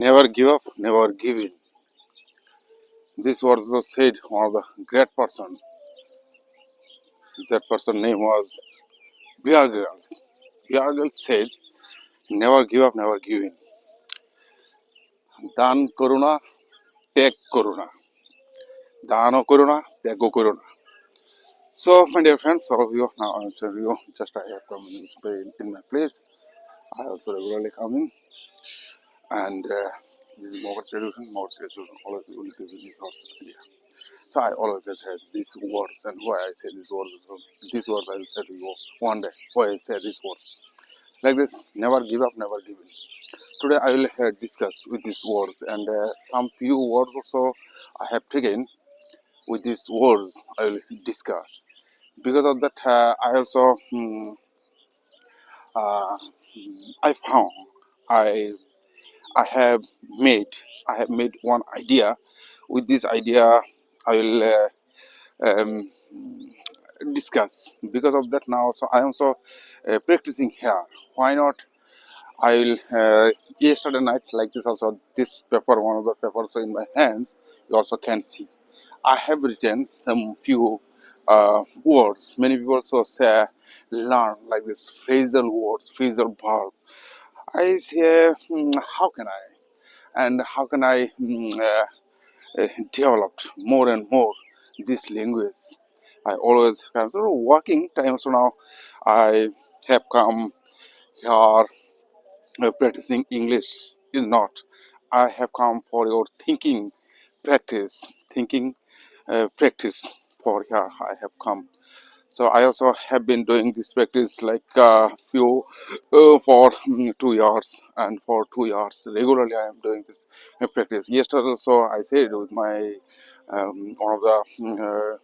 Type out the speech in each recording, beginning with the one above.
Never give up, never give in. This was also said one of the great person. That person name was Bear Grylls. Bear Grylls says, never give up, never give in. দান করো না, ত্যাগ করো না। দানও করো না, ত্যাগও করো না। So, my dear friends, all of you, now I'm telling you, just I have come in my place. I also regularly come in, and this is more solution, all of you will give me these thoughts. Yeah. So I always said these words, and why I say these words. So these words I will say to you one day. Why I say these words like this: never give up, never give in. Today I will discuss with these words, and some few words also I have taken with these words. I will discuss. Because of that, I also uh, I found I I have made one idea. With this idea, I will um, discuss. Because of that, now so I am also practicing here. Why not? I will yesterday night like this also. This paper, one of the papers in my hands, you also can see. I have written some few words. Many people also say learn like this phrasal words, phrasal verb. I say, how can I? And how can I develop more and more this language? I always have sort of working time. So now I have come here practicing English is not. I have come for your thinking practice for here. I have come. So I also have been doing this practice like few for 2 years, and for 2 years regularly I am doing this practice. Yesterday also I said with my one of the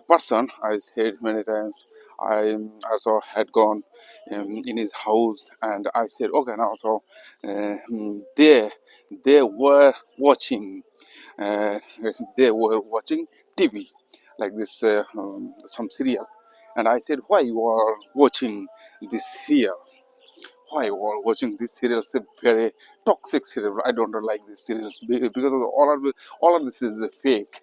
person I said many times. I also had gone in his house, and I said, okay, now so they were watching uh, they were watching TV like this some serial, and I said, why you are watching this serial? Why you are watching this serial? It's a very toxic serial. I don't like these serials because of all of this is fake.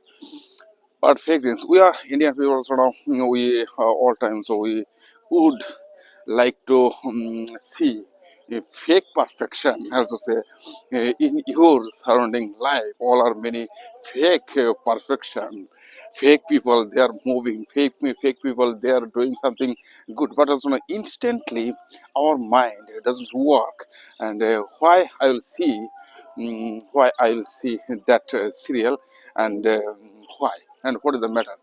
But fake things. We are Indian people, sort of. We all time, so we would like to see a fake perfection. Also say in your surrounding life, all are many fake perfection. Fake people, they are moving. Fake people, they are doing something good. But also instantly, our mind doesn't work. And why I will see that serial, and why and what is the matter?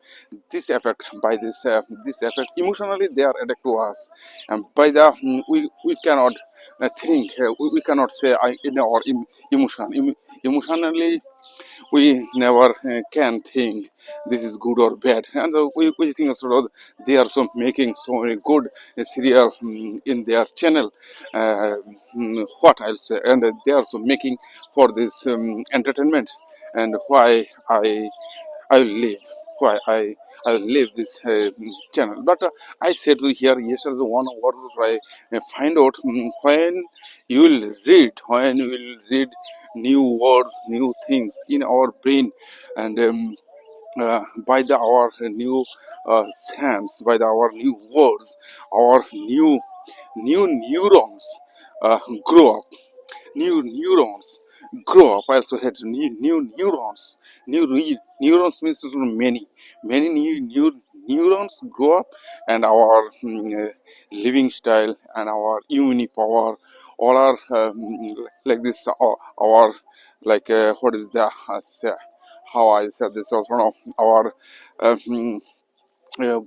This effect, by this effect, emotionally they are addicted to us, and by the we cannot think, we cannot say in our emotionally we never can think this is good or bad, and we think sort of they are so making so many good serial in their channel, what I'll say, and they are so making for this entertainment, and why I will leave. Why I will leave this channel. But I said to here yesterday one word I find out when you will read new words, new things in our brain, and by our new sense, by our new words, our new neurons grow up. New neurons grow up. I also had new neurons. Neurons means many new neurons grow up, and our living style and our immune power all are like this. Our like what is the how I said this also now, our um,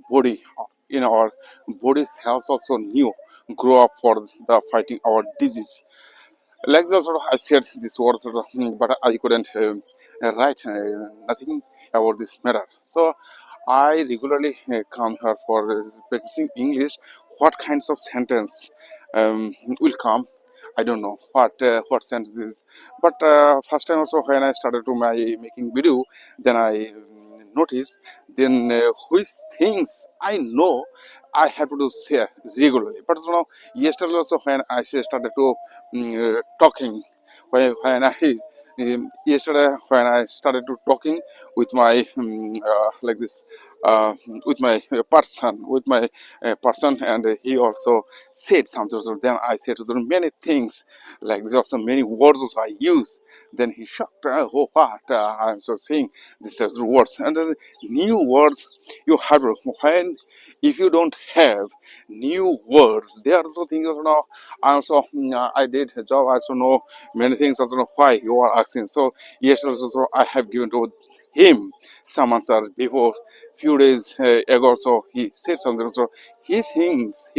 body in our body cells also new grow up for the fighting our disease, like the sort of I said this word sort of, but I couldn't write nothing about this matter. So I regularly come here for practicing English. What kinds of sentence will come? I don't know what sentences, but first time also when I started to my making video, then I noticed then which things I know I have to share regularly. But yesterday also when I started to talking. when I yesterday when I started to talking with my like this with my person, and he also said something. So then I said to them many things like this. Also many words also I use. Then he shocked. Oh, what I'm so saying these types of words, and new words you have when if you don't have new words. There are also things, now I also I did a job, I also know many things, also know why you are asking. So yes, also I have given to him some answer before few days ago. So he said something. So he thinks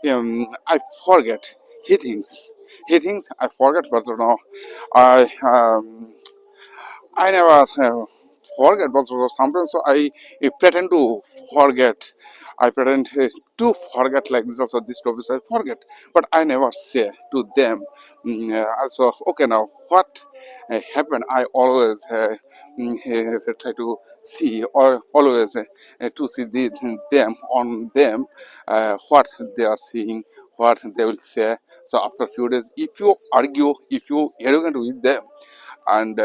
I forget. He thinks I forget, but now I I never forget, but sometimes so I pretend to forget. I pretend to forget like this. Also, this topic I forget, but I never say to them. Also, okay, now what happened? I always try to see, or always to see them on them, what they are seeing, what they will say. So after a few days, if you argue, if you arrogant with them, and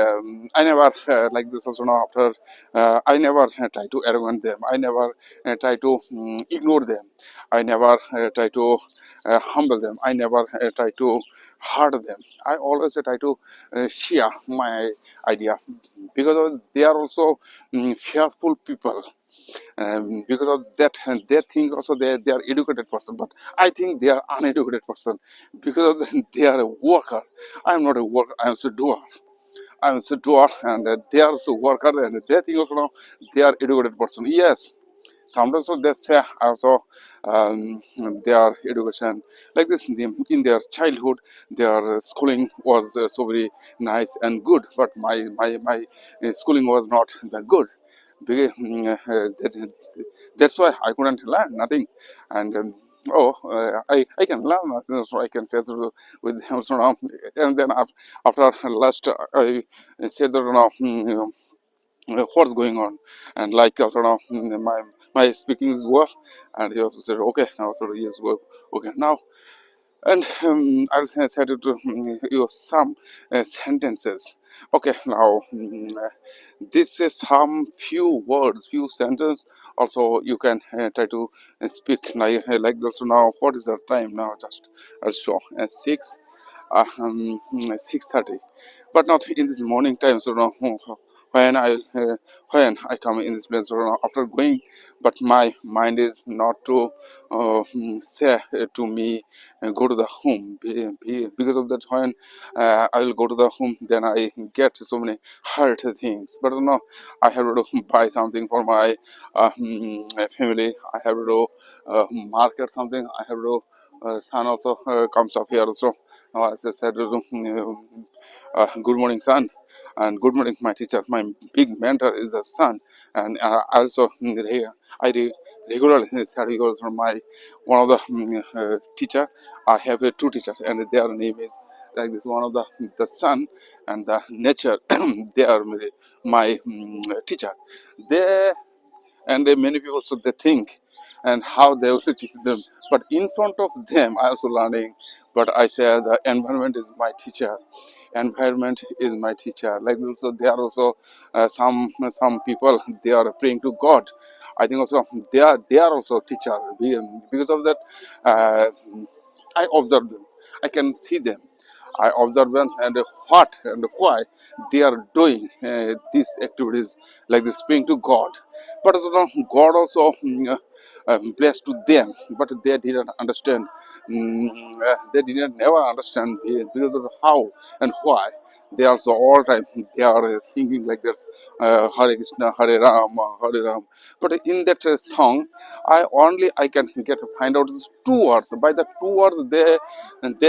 I never like this also now after I never try to arrogant them, I never try to ignore them, I never try to humble them, I never try to hurt them. I always try to share my idea, because they are also fearful people, because of that, and they think also they are educated person, but I think they are uneducated person, because of they are a worker. I am not a worker, I am a doer. I'm a tutor, and they are also worker, and they think also now they are educated person. Yes, sometimes also they say also um, their education like this in their childhood, their schooling was so very nice and good, but my schooling was not that good. That's why I couldn't learn nothing, and I can learn nothing, so I can say through with them. So now, and then after last I said that now, what's going on, and like also now my speaking is well, and he also said okay now, so yes, well, okay now. And I'll say to use some sentences. Okay, now this is some few words, few sentences. Also, you can try to like this. So now, what is the time now? Just I'll show 6:30, but not in this morning time. So now, when I come in this place, so now after going, but my mind is not to say to me go to the home, because of that. When I will go to the home, then I get so many hurt things. But no, I have to buy something for my family. I have to market something. I have to son also comes up here also. Now as I said, good morning, son, and good morning, my teacher. My big mentor is the son, and also I regularly study goes from my one of the teacher. I have two teachers, and their name is like this. One of the sun and the nature. They are my teacher. They, and many people, so they think and how they will teach them, but in front of them I also learning. But I say the environment is my teacher, environment is my teacher, like this. So they are also some people, they are praying to God. I think also they are also teacher. Because of that, uh, I observe them, I can see them, I observe them, and what and why they are doing these activities like this, praying to God. But also now God also blessed to them, but they didn't understand. They didn't never understand because of how and why. They also all time they are singing like this, Hare Krishna, Hare Rama, Hare Ram. But in that song, I can get to find out these two words. By the two words, they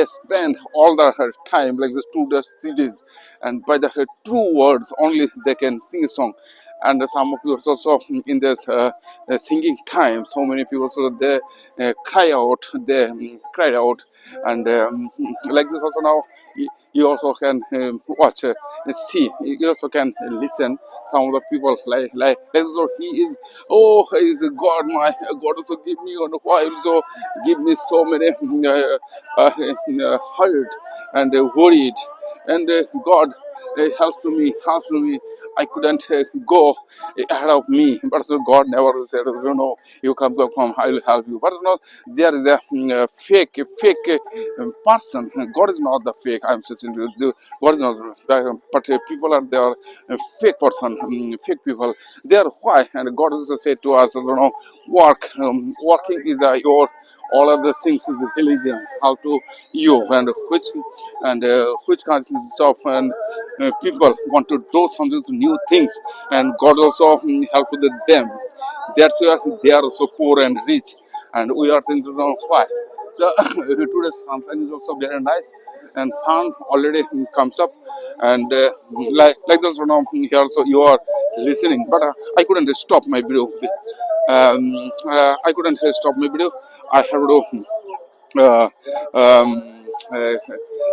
spend all their time like this 2 days, 3 days, and by the two words only they can sing a song. and some of you also in this singing time, so many people also they cry out, they cried out, and like this also now. You also can watch, see. You also can listen. Some of the people like so he is. Oh, he is God. My God also give me on a while. So give me so many hurt and worried, and God helps me. I couldn't go ahead of me, but so God never said, you know, you come, I will help you. But no, there is a fake person. God is not the fake. I'm saying God is not, but people are there, fake person, fake people. They are why, and God also said to us, you know, working is your all of the things is religion. How to you and which kinds of and people want to do something new things, and God also help with them. That's why they are so poor and rich, and we are thinking, why. Today's sunshine is also very nice, and sun already comes up, and like those, here also you are listening, but I couldn't stop my video. I couldn't stop my video. I have to uh, um, uh,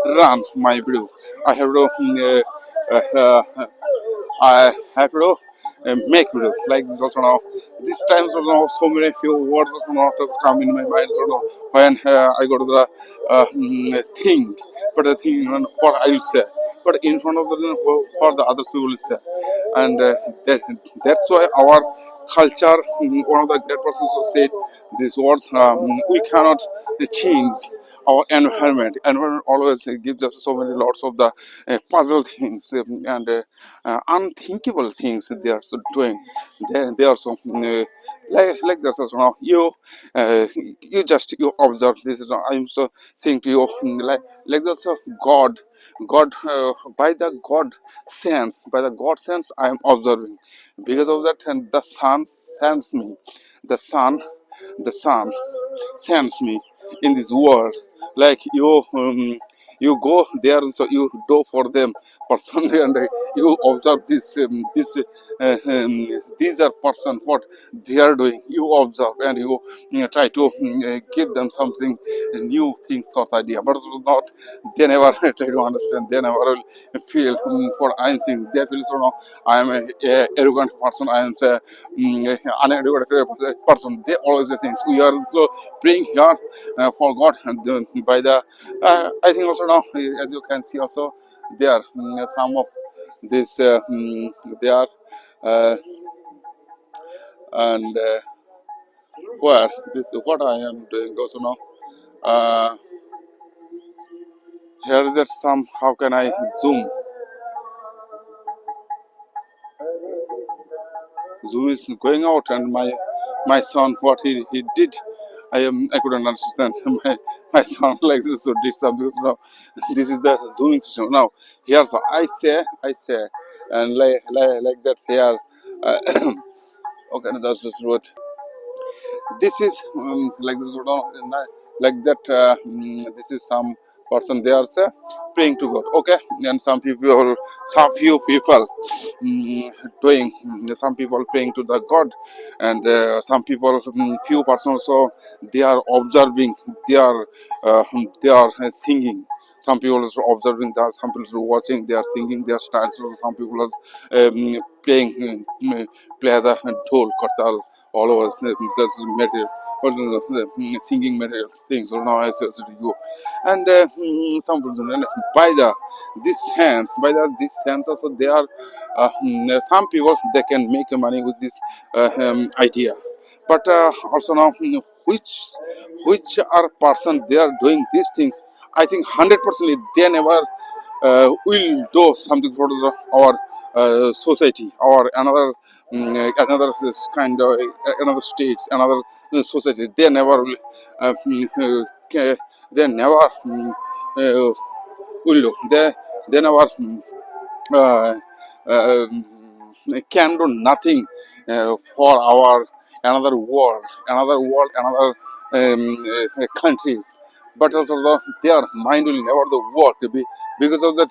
run my video. I have to I have to make video like this also now. This time also now so many few words also not come in my mind. So now when I go to the thing, but the thing what I will say, but in front of the what the others people will say, and that, that's why our culture. One of the great persons who said these words. We cannot change our environment. Environment always gives us so many lots of the puzzle things and unthinkable things they are so doing. They are so like this. So now you just you observe this. Is I'm so saying to you like this. God by the God sense I am observing. Because of that, and the sun sends me. The sun, the sun sends me in this world. Like you go there, so you do for them personally, and you observe these are person what they are doing. You observe and you try to give them something new things or idea, but it's not. They never try to understand. They never will feel what I'm saying. They feel so no, I am a arrogant person. I am a uneducated person. They always say things. We are so praying here for God, and by the I think also now as you can see also there some of this they are uh, and where this what I am doing also now here is that some how can I zoom is going out, and my son what he did I couldn't understand. My son like this so did something. So now this is the zooming system. Now here so I say and like that here okay, no, that's just what this is like this, like that this is some person they are say praying to God, okay, and some few people doing some people praying to the God, and some people few persons so they are observing, they are singing. Some people are observing that, some people are watching, they are singing their styles. So some people are playing play the dhol kartal all over that's material or singing materials things or now as to you, and some people by the these hands also they are some people they can make money with this idea, but also now which are person they are doing these things. I think 100% they never will do something for our society or another kind of another states, another society. They never will they never uh, will do. They never uh, um, can do nothing for our another countries. But also their mind will never the work because of that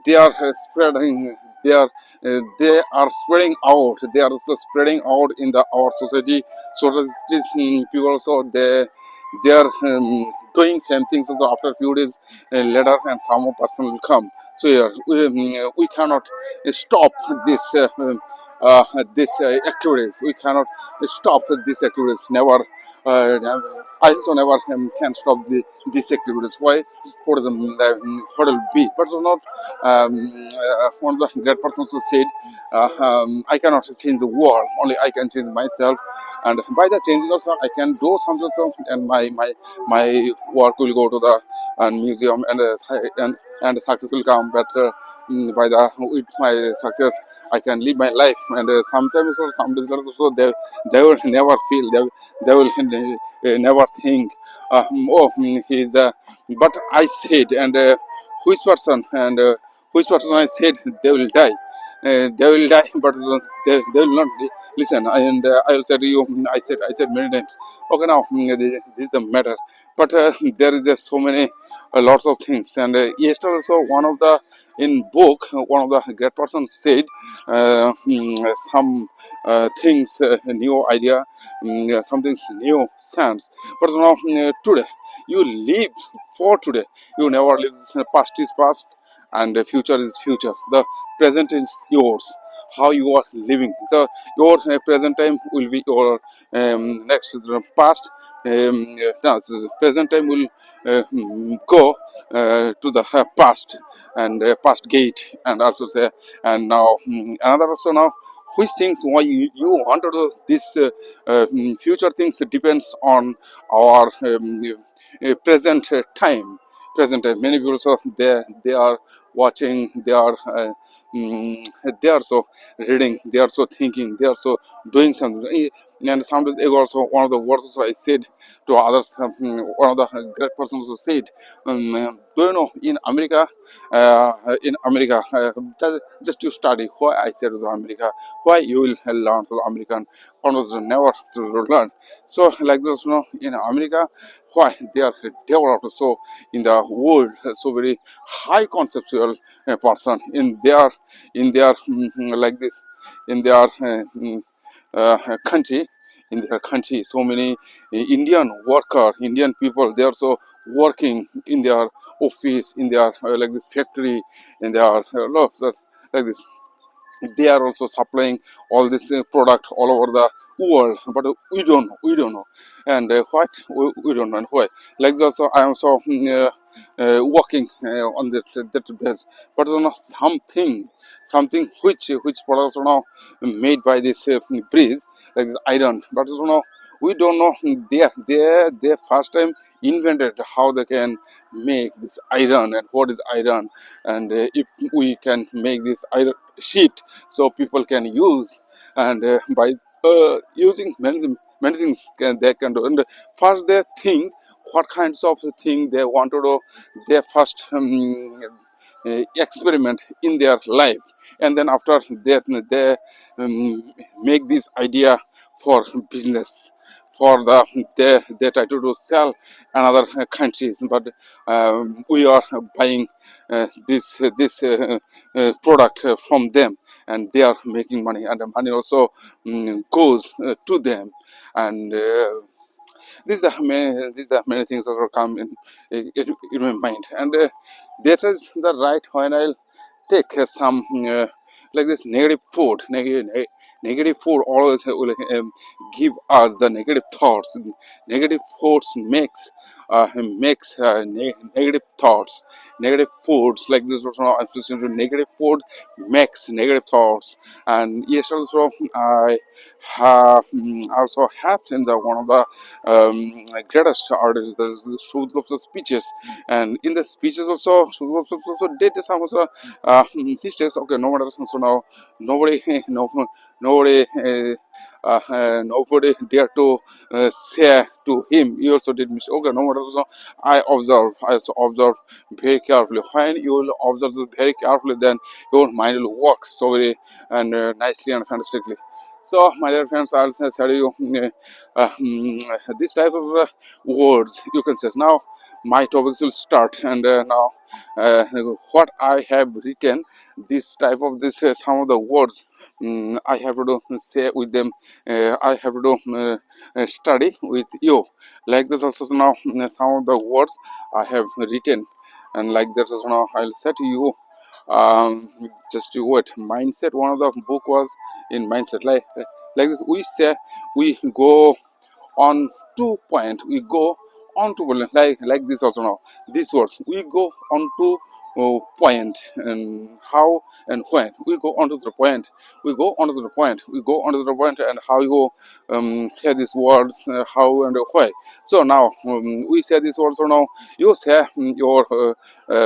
they are spreading. they are spreading out. They are also spreading out in the our society. So these people also they are doing same things. Also after a few days later, and some more person will come. So yeah, we cannot stop this this activities. We cannot stop these activities. Never. I also never can stop these activities. Why? For the what will be? But so not one of the great persons who said, I cannot change the world. Only I can change myself. And by the changing also, I can do something. So, and my work will go to the museum, and success will come. But by the with my success, I can live my life. And sometimes or some days later, so they will never feel. They will never think. Oh, he's the. But I said, and which person and which person I said they will die. They will die, but they will not listen. And I will say to you, I said many times. Okay, now this is the matter. But there is just so many, lots of things. And yesterday also one of the in book, one of the great persons said some things, new idea, something new sense. But now today you live for today. You never live. Past is past, and the future is future. The present is yours. How you are living. So your present time will be your next past. No, so present time will go to the past, and past gate, and also say, and now another also now, which things why you want to do this future things depends on our present time. Present time, many people, so they are watching, mm, they are so reading, they are so thinking, they are so doing something. And sometimes also one of the words also I said to others, one of the great persons who said, do you know in America, just you study. Why I said to America, why you will learn to American conversation, never to learn. So like this, in America, why they are developed so in the world, so very high conceptual person in their like this, in their country, in their country, so many Indian worker, Indian people, they are so working in their office, in their like this factory, in their lots like this. They are also supplying all this product all over the world, but we don't know. And we don't know, and why. Like this also, I am so working on that base. But something which products are now made by this bridge, like this iron. But we don't know. They first time invented how they can make this iron, and what is iron, and if we can make this iron sheet, so people can use. And by using many things they can do. And first they think what kinds of thing they want to do. They first experiment in their life, and then after that they make this idea for business, for they try to do sell another countries. But we are buying this product from them, and they are making money, and the money also goes to them. And these are many things that will come in my mind. And that is the right when I'll take some like this negative food always will give us the negative thoughts. Negative thoughts makes negative thoughts. Negative foods like this also, I'm listening to negative food makes negative thoughts. And yes, also I have also have seen the one of the greatest artists, there's the Shubh Gupta speeches. And in the speeches also, Shubh Gupta also did some also he says, okay, no matter. So now nobody no nobody nobody dare to say to him, you also did miss. Okay, no matter. So I also observe very carefully. When you will observe very carefully, then your mind will work so very and nicely and fantastically. So, my dear friends, I'll study you this type of words you can say. Now, my topics will start, and now what I have written, this type of this some of the words I have to do, say with them. I have to do study with you. Like this also now, some of the words I have written, and like that also now I'll say to you. Just you wait. Mindset. One of the book was in mindset. Like this, we say we go on 2 point, we go on to like this also now, these words we go on to point, and how and when we go on to the point, we go on to the point, we go on to the point, and how you say these words, how and why. So now we say these words, so now you say your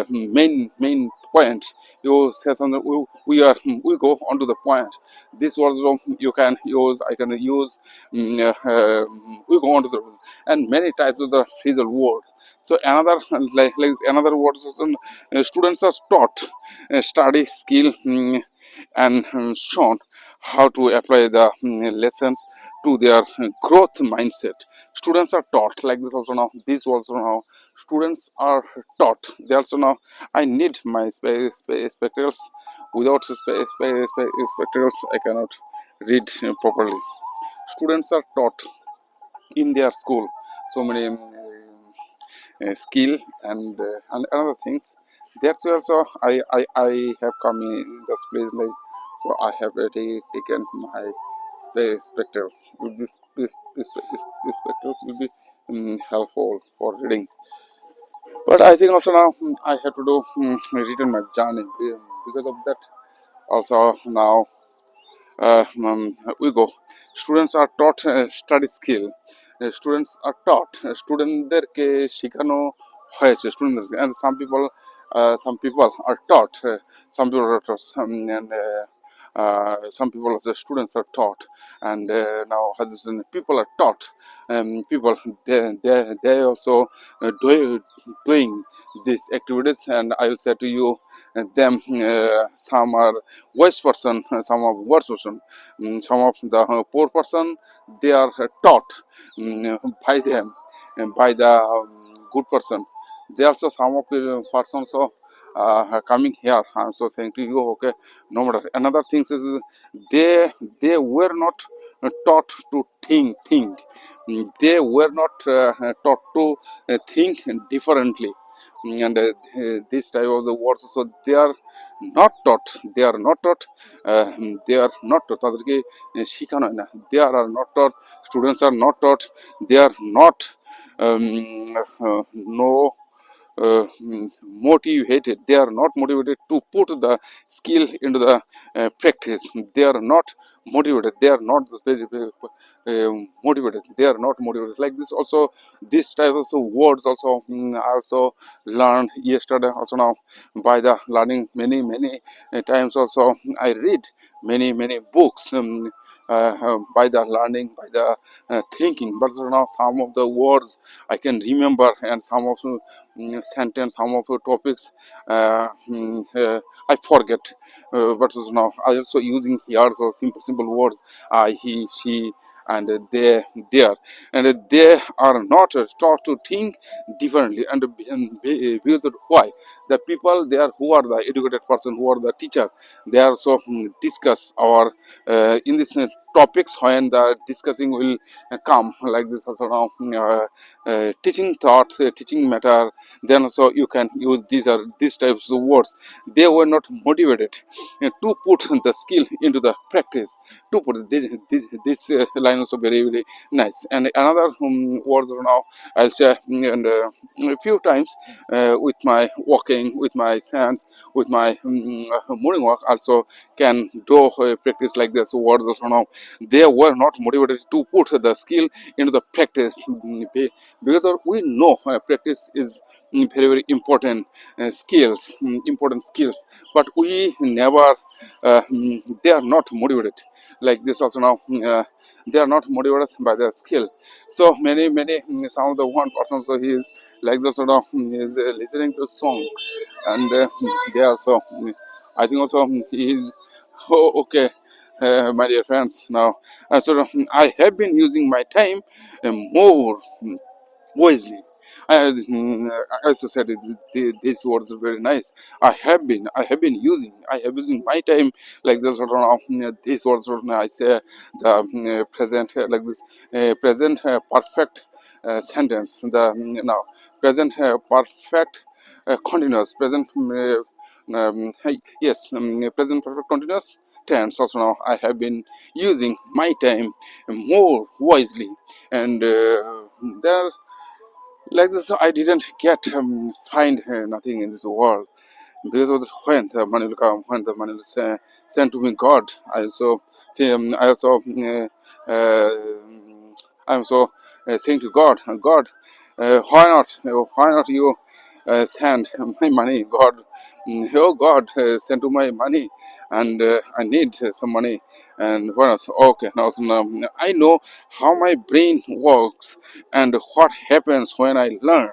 main point, you say something, we go on to the point. This words you can use, I can use, we go on to the, and many types of the phrasal words. So another like another words also, students are taught study skill, and shown how to apply the lessons to their growth mindset. Students are taught like this also now, this also now, students are taught, they also now, I need my spectacles. Without spectacles I cannot read properly. Students are taught in their school so many skill, and other things. That's why also I have come in this place, like, so I have taken my spectacles. With this spectacles will be helpful for reading. But I think also now I have to do return my journey, because of that. Also now we go. Students are taught study skill. Students are taught, স্টুডেন্টদেরকে শেখানো হয়েছে, স্টুডেন্টদেরকে, and some people are taught, some people are taught, and some people as students are taught, and now people are taught, people, they also doing these activities, and I will say to you, them, some are wise person, some are worse person, some of the poor person, they are taught by them, by the good person. They also, some of the persons so coming here, I'm so saying to you, okay, no matter. Another thing is, they were not taught to think. They were not taught to think differently. And this type of the words, so they are not taught, they are not taught, they are not taught, তাদেরকে শেখানো হয় না, they are not taught, students are not taught, they are not no motivated, they are not motivated to put the skill into the practice. They are not motivated, they are not motivated, they are not motivated. Like this also, this type of words also I also learned yesterday also now, by the learning many times. Also I read many books, by the learning, by the thinking. But so now some of the words I can remember, and some of sentence, some of the topics I forget. But so now I also using here so simple words, I, he, she, and they, there, and they are not taught to think differently, and because of why, the people there who are the educated person, who are the teacher, they are so discuss our in this topics, when the discussing will come like this also now, teaching thoughts, teaching matter, then also you can use these types of words. They were not motivated to put the skill into the practice, to put this line also very nice. And another word now I'll say, and a few times with my walking, with my hands, with my morning walk also can do practice like this words also now. They were not motivated to put the skill into the practice, because we know practice is very important skills, important skills, but we never they are not motivated like this also now. They are not motivated by the skill. So many some of the one person, so he is like this sort of he is listening to song, and they also I think also he is, oh, okay, my dear friends. Now, I have been using my time more wisely. As I said, these words are very nice. I have using my time like this. These words are I say the present like this present perfect sentence. The now present perfect continuous present. Yes, present perfect continuous tense. Also now I have been using my time more wisely, and there like this I didn't get find nothing in this world because of the when the money will come, when the money will send to me God. I also uh, I'm so saying to God, God, why not you send my money, God. Oh God, send to my money, and I need some money. And what else? Okay, now I know how my brain works and what happens when I learn.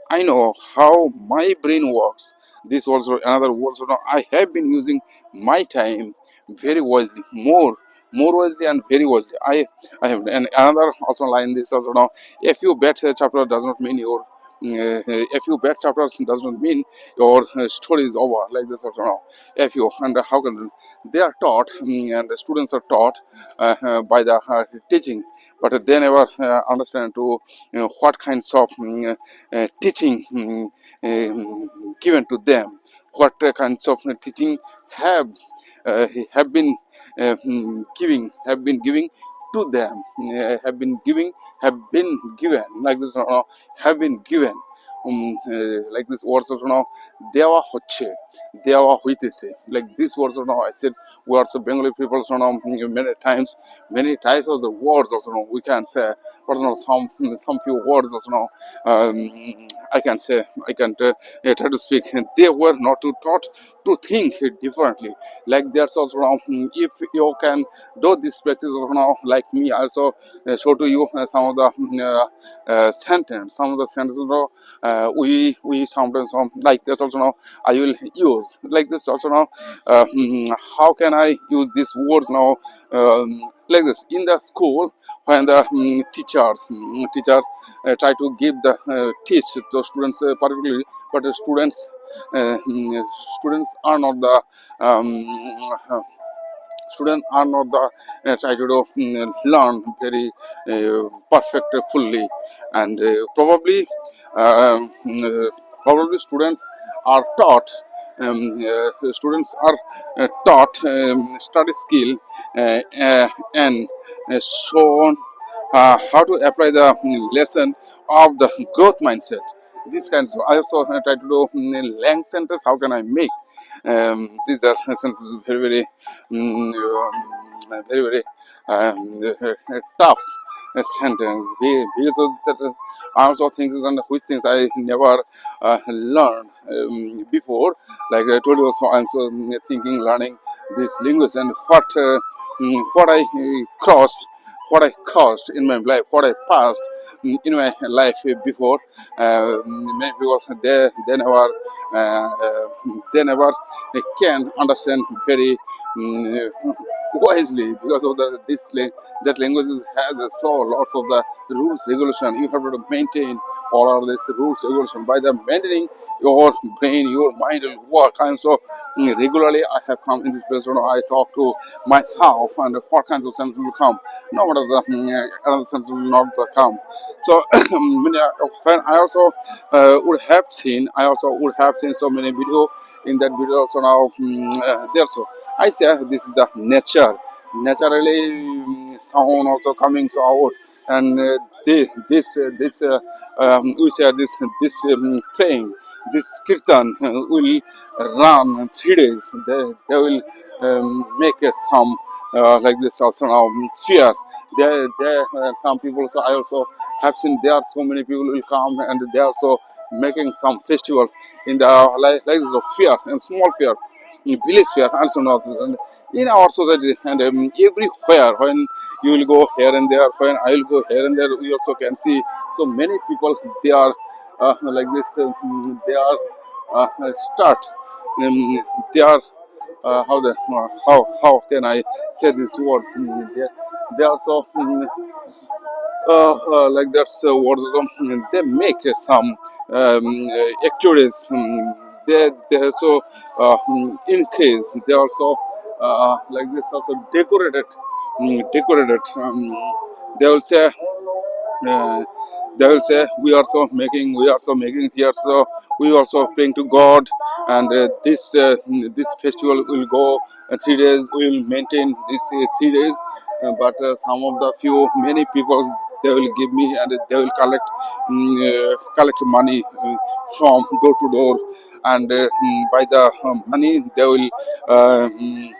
I know how my brain works. This also another word. So now I have been using my time very wisely, more wisely and very wisely. I have and another also line. This also now, a few bad chapter does not mean your a few bad chapters does not mean your story is over. Like this also now, a few and how can they are taught and the students are taught by the teaching, but they never understand to what kinds of teaching given to them, what kinds of teaching have have been have been giving to them, have been given like this have been given like this words of now দেওয়া হচ্ছে দেওয়া হইতেছে like this words of now I said we are so Bengali people so now many types of the words also now we can say but now some few words also now um, I can say I can try to speak they were not too taught to think differently like there's also now if you can do this practice of now like me also show to you some of the some of the sentences we sometimes like this also now I will use like this also now how can I use these words now like this in the school when the teachers try to give the teach the students particularly but the students are not the students are not the try to do, learn very perfect fully and probably students are taught students are taught study skill and shown how to apply the lesson of the growth mindset. These kinds of I also try to do length sentence. How can I make these are sentences very tough sentence because of that is also things and which things I never learned before. Like I told you, also I'm so thinking learning this language and what I crossed, what I caused in my life, what I passed in my life before. Many people they never can understand very wisely because of that language has so lots of the rules regulation. You have to maintain all of this rules regulation. By the maintaining your brain, your mind will work. And so regularly I have come in this place. I talk to myself and what kinds of sense will come. No matter the another sense will not come. So when I also would have seen so many video in that video also now there so I say this is the nature naturally sound also coming so out and we say this praying this kirtan will run 3 days they will make us some like this also now fear there some people so I also have seen there are so many people will come and they are also making some festival in the like this of fear and small fear village fair also not and in our society and everywhere when you will go here and there when I will go here and there we also can see so many people they are like this they are start um, they are how can I say these words? They also like that's what they make some actors. They also in case they also like this also decorated decorated. They will say uh, they will say we also making here, so we also praying to God, and this festival will go 3 days, we will maintain this 3 days, but some of the few many people they will give me, and they will collect money from door to door, and by the money they will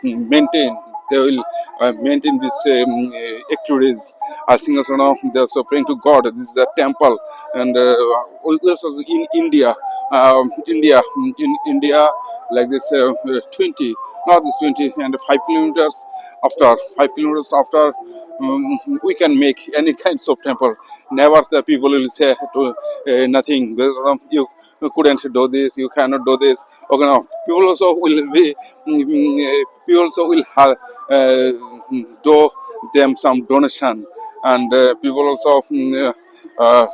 maintain, they will maintain this activities. I think also now they're also praying to God. This is a temple, and also in India, in India, like this 20, not this 20, and 5 kilometers after 5 kilometers after, we can make any kinds of temple. Never the people will say to nothing. You couldn't do this, you cannot do this. Okay, now people also will be, people also will have, do them some donation, and people also uh,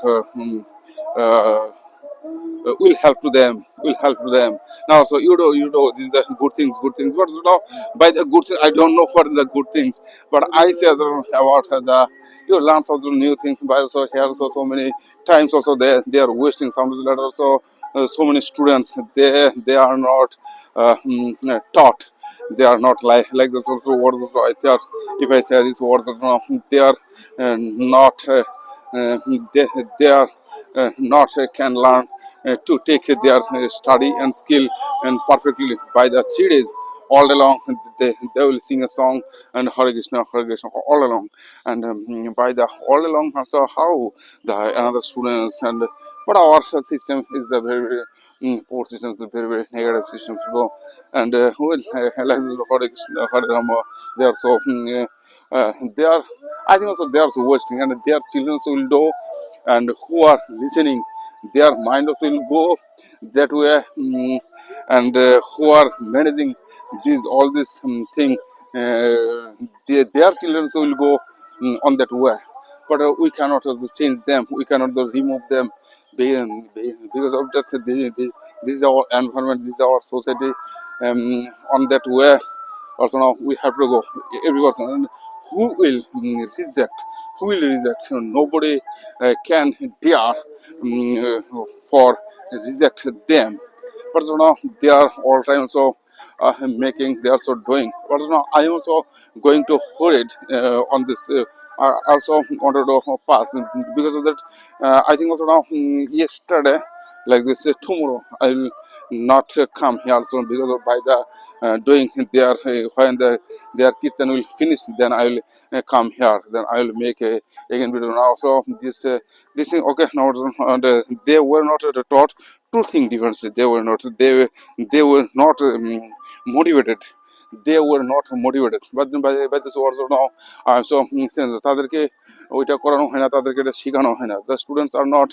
will help to them, will help to them. Now so you know this is the good things, but you know, by the good things I don't know what are the good things, but I say about the you learn some new things. By also here also so many times also they are wasting some that also so many students they are not taught, they are not like this also words also I say, if I say these words also, they are not uh, they, they are not can learn to take their study and skill and perfectly by the 3 days. All along they will sing a song and Hare Krishna all along, and by the all along also how the another students, and but our system is a very, very poor system, is a very, very negative system. So, and well, like this Hare Krishna, Hare Rama, they are so they are. I think also they are so wasting, and their children will do, and who are listening, their mind also will go that way, and who are managing these all this thing, their children also will go on that way, but we cannot change them, we cannot remove them, because of that this is our environment, this is our society, on that way also now we have to go every person. And who will reject, who will reject? Nobody can dare for reject them, but you know they are all time so making, they are so doing, but you know I am also going to hold it on this I also wanted to pass because of that. I think also now yesterday like this tomorrow I will not come here soon because of by the doing their when their kirtan will finish, then I will come here, then I will make a again video now. So this thing okay now, and they were not taught to think differently, they were not motivated, they were not motivated, but then by this words of now so তাদেরকে ওইটা করানো হয় না, তাদেরকে এটা শেখানো হয় না, the students are taught,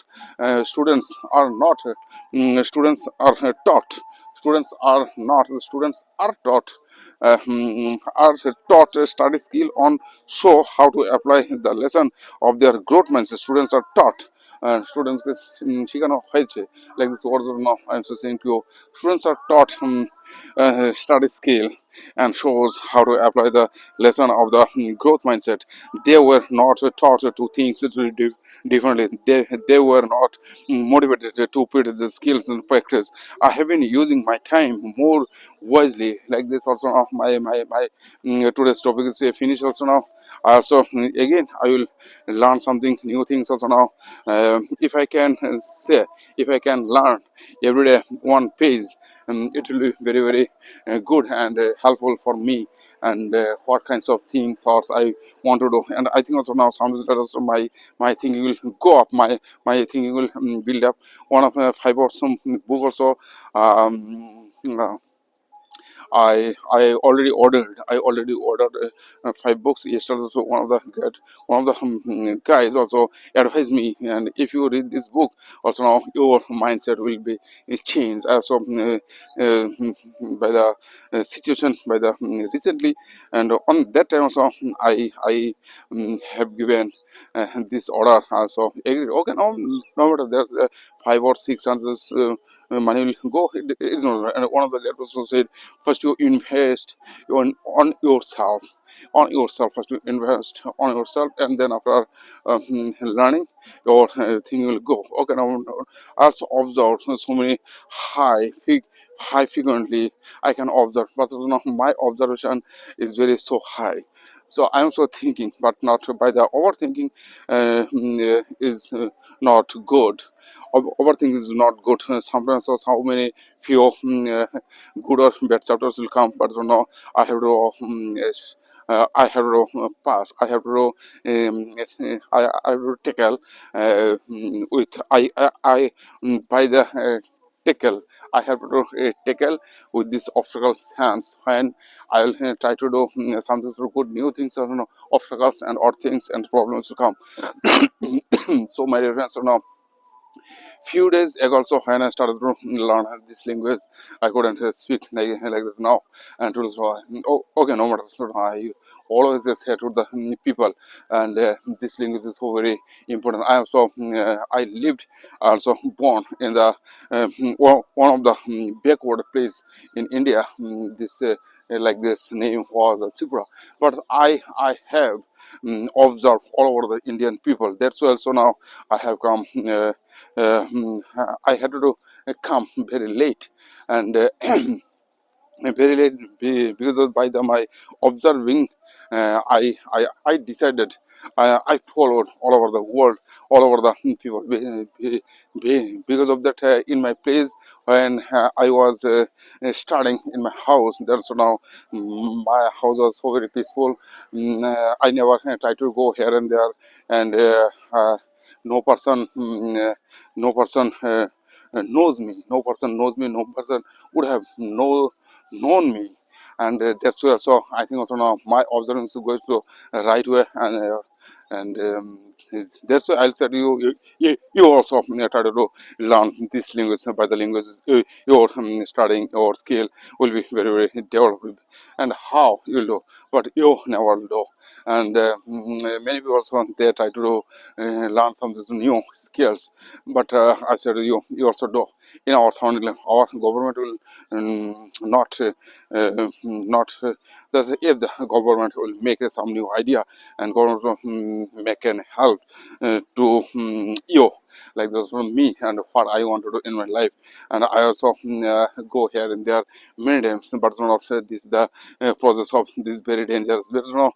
students are taught a study skill on show how to apply the lesson of their growth mindset. Students are taught, students শেখানো হয়েছে, like this words of now I'm so saying to you, students are taught study skill and shows how to apply the lesson of the growth mindset. They were not taught to think differently. They were not motivated to put the skills in practice. I have been using my time more wisely. Like this also now my today's topic is finished also now. Also again I will learn something new things also now. If I can say, if I can learn every day one page, it will be very, very good and helpful for me, and what kinds of thoughts I want to do. And I think also now sound that also my thinking will go up, my thinking will build up. One of my five or some book also, I already ordered. Five books yesterday. So one of the guys also advised me, and if you read this book, also now your mindset will be changed. Also by the situation by the recently, and on that time also I have given this order. So agreed. Okay, now no matter there's 5 or 6 answers. Money will go. It's not. And one of the letters also said, first you invest on yourself, first you invest on yourself, and then after learning, your thing will go. Okay, now I also observed so many high frequently I can observe, but my observation is very so high. So I am also thinking, but not by the overthinking. Is not good. Overthinking is not good. Sometimes so how many few good or bad chapters will come, but I have to yes, I have to pass. I have to I have to tackle with by the tackle. I have to tackle with this obstacles hands when I'll try to do something so good new things. Obstacles and odd things and problems will come. So my dear friends, few days ago also when I started to learn this language, I couldn't speak like that now. And it was oh, okay, no matter. So I always say to the people, and this language is so very important. I also I lived also born in the one of the backward place in India. This like this name was Tripura, but I have observed all over the Indian people. That's why also now I have come. I had to come very late, and very late because of by the my observing. I decided. I followed all over the world, all over the people. Because of that, in my place when I was starting in my house, there so now my house was so very peaceful. I never tried to go here and there, and no person, no person knows me. No person knows me. No person would have known me, and that's why. So I think also now my observance goes to right way, and that's why I'll say to you also try to learn this language. By the language your studying your skill will be very very developed, and how you'll do but you never do. And many people also they try to learn some new skills, but I said you also do. In our sound our government will not not that's if the government will make some new idea, and government will make an help to you like this from me and what I want to do in my life. And I also go here and there many times, but not this the process of this very dangerous. There's no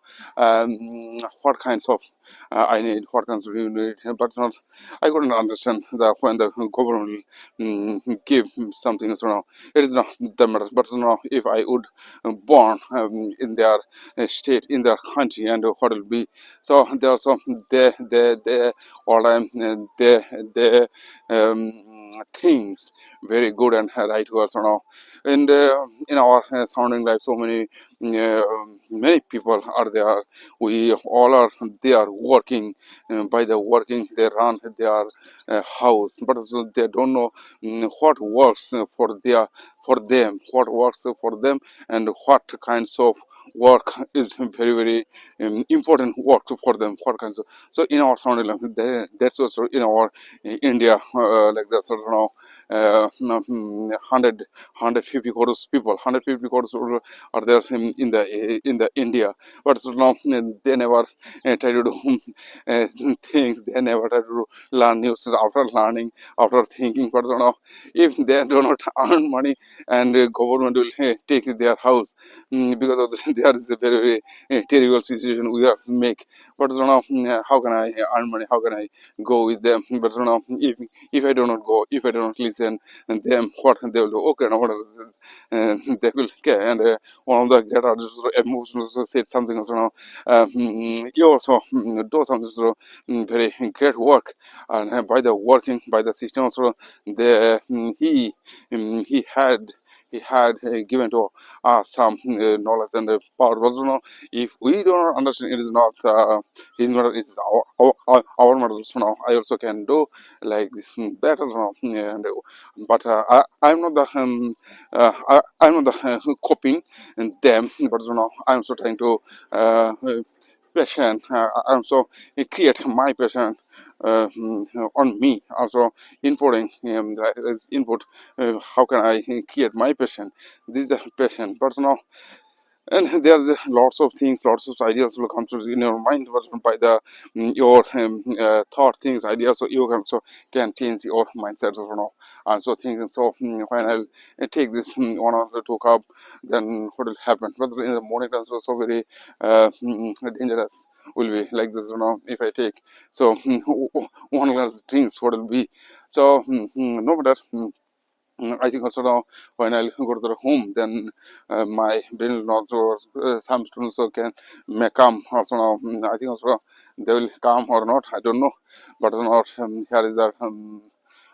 what kinds of I need, what kinds of you need, but not I couldn't understand that when the government will give something. So now it is not the matter, but now if I would born in their state, in their country, and what will be. So there are some they all time they things very good and right words now. And in our sounding life, so many people are there. We all are they are working by the working they run their house, but so they don't know what works for them, what works for them, and what kinds of work is very very important work for them, what kinds of. So in our sounding language that's also in our India like that sort of 150 crores people, 150 crores are there in the India, but so now they never try to do uh, things, they never try to learn new things after learning, after thinking, but so now if they do not earn money, and government will take their house because of this, there is a very very terrible situation we have to make. But so now how can I earn money, how can I go with them? But so now if I do not go, if I do not listen and them, what they will do, okay, now what is it? They will care. And one of the great artists emotional said something also now you also do something so very great work, and by the working by the system also the he had he had given to us some knowledge and power. But if we do not understand, it is not his matter, it is our matter. So now I also can do like this, that as well. And but I'm not the I'm not the copying them, but I'm also trying to passion. I'm so create my passion on me. Also inputting as input. How can I create my passion? This is the passion. But and there's lots of things, lots of ideas will come to in your mind, but by the your thought things, ideas, so you can also can change your mindset as well. And so thinking, so when I'll take this 1 or 2 cup, then what will happen? But in the morning times also very dangerous will be like this, if I take so 1 glass drinks, what will be? So no matter. I think also now when I go to the home, then my brain will not, or some students also can may come also now. I think also they will come or not. I don't know, but not here is that.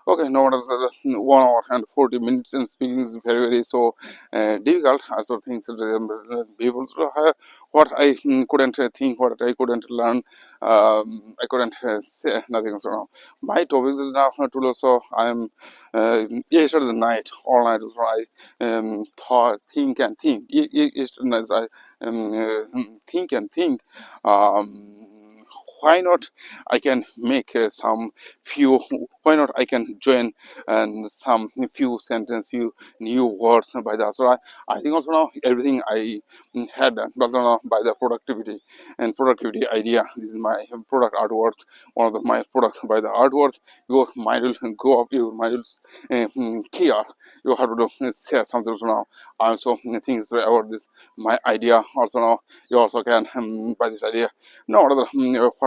Okay, no wonder 1 hour and 40 minutes in speaking is very very so difficult. Also things that be able to what I couldn't think, what I couldn't learn, I couldn't say nothing. So now my topics is now today also I am yesterday night all night so I thought think and think. Yesterday night I think and think. Why not I can make some few, why not I can join and some few sentence, few new words by that. So I think also now everything I had done, but now by the productivity and productivity idea. This is my product artwork, one of my products. By the artwork your mind will go up, your mind will clear. You have to say something. So now I also things about this my idea. Also now you also can by this idea no other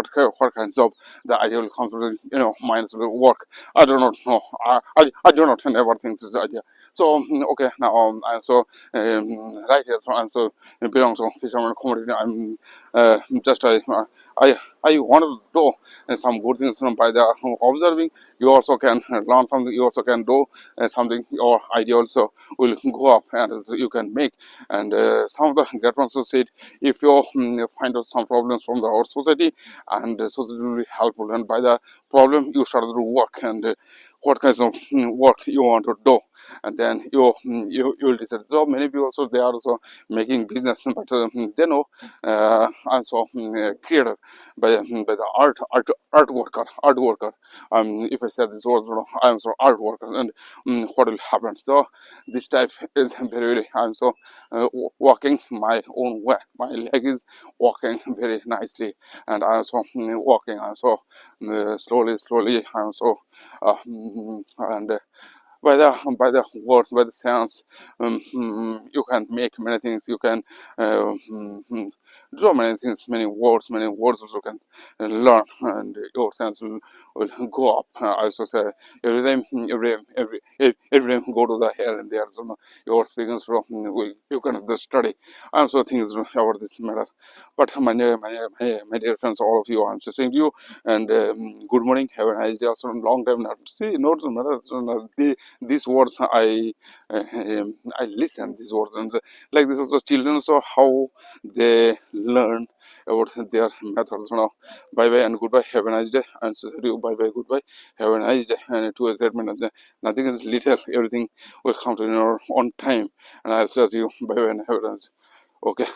what kinds of the idea will come to the minds will work. I do not know. I do not never think this is the idea. So okay now I'm so right here. So I'm so belongs to fisherman community. I'm just I want to do some good things by the observing. You also can learn something. You also can do something. Your idea also will go up, and you can make. And some of the great ones said, if you find out some problems from our society, and society will be helpful. And by the problem, you start to work and what kinds of work you want to do, and then you will decide. So many people also they are also making business, but they know I'm so creative by the art worker, art worker. If I said this word, I'm so art worker, and what will happen? So this type is very very. I'm so walking my own way. My leg is walking very nicely, and I'm so walking. I'm so slowly, slowly. I'm so and by the words, by the sounds, you can make many things. You can draw many things, many words, also can learn, and your sense will go up. I also say every time, every time go to the here and there. So your speaking from you can just study. I'm so things about this matter. But my dear friends, all of you, I'm just saying to you, and good morning. Have a nice day. Also, long time not see. Not the matter. So, these words I listen these words, and like this also children so how they learn about their methods. Bye bye and goodbye, have a nice day, and so you bye bye goodbye, have a nice day, and to a great man. Nothing is little, everything will come to your on time, and I'll say to you bye bye and have a nice day. Okay.